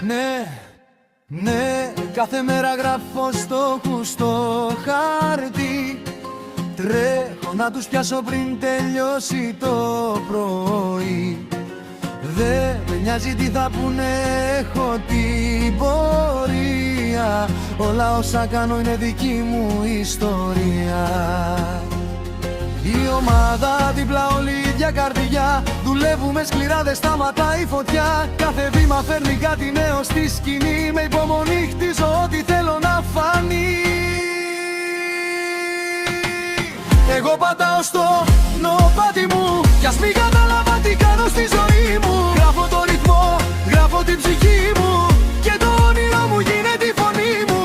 Ναι, ναι, κάθε μέρα γράφω στο κουστό χάρτη. Τρέχω να τους πιάσω πριν τελειώσει το πρωί. Δε με νοιάζει τι θα πούνε, έχω την πορεία. Όλα όσα κάνω είναι δική μου ιστορία. Η ομάδα δίπλα όλη η ίδια καρδιά. Δουλεύουμε σκληρά, δεν σταματάει η φωτιά. Κάθε βήμα φέρνει κάτι νέο στη σκηνή. Με υπομονή χτίζω ό,τι θέλω να φανεί. Εγώ πατάω στο νοπάτι μου κι ας μην κατάλαβα τι κάνω στη ζωή μου. Γράφω το ρυθμό, γράφω την ψυχή μου και το όνειρο μου γίνεται η φωνή μου.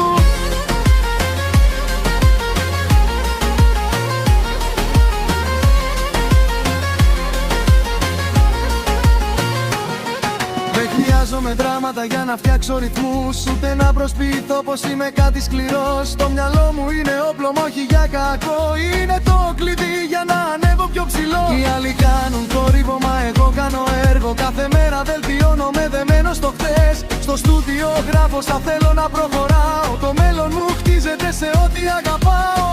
Δεν χρειάζομαι δράματα για να φτιάξω ρυθμούς, ούτε να προσποιηθώ πως είμαι κάτι σκληρός. Το μυαλό μου είναι όπλο, μα όχι για κακό. Είναι το κλειδί για να ανέβω πιο ψηλό. Οι άλλοι κάνουν θόρυβο, μα εγώ κάνω έργο. Κάθε μέρα βελτιώνομαι δεμένος στο χθες. Στο στούντιο γράφω σαν θέλω να προχωράω. Το μέλλον μου χτίζεται σε ό,τι αγαπάω.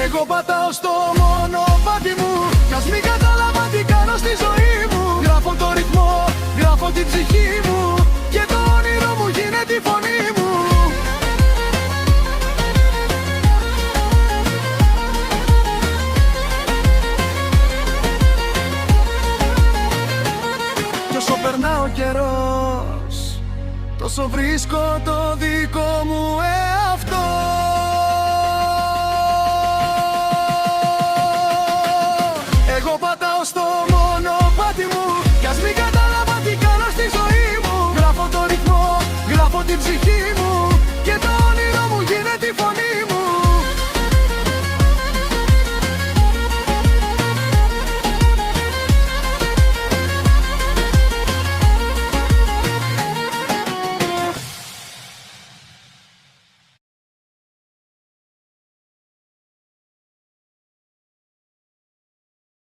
Εγώ πατάω στο μονοπάτι μου κι ας μην κατάλαβα τι κάνω στη ζωή μου. Γράφω το ρυθμό, γράφω την ψυχή μου και το όνειρο μου γίνεται η φωνή μου. Κι όσο περνά ο καιρός, τόσο βρίσκω το δικό μου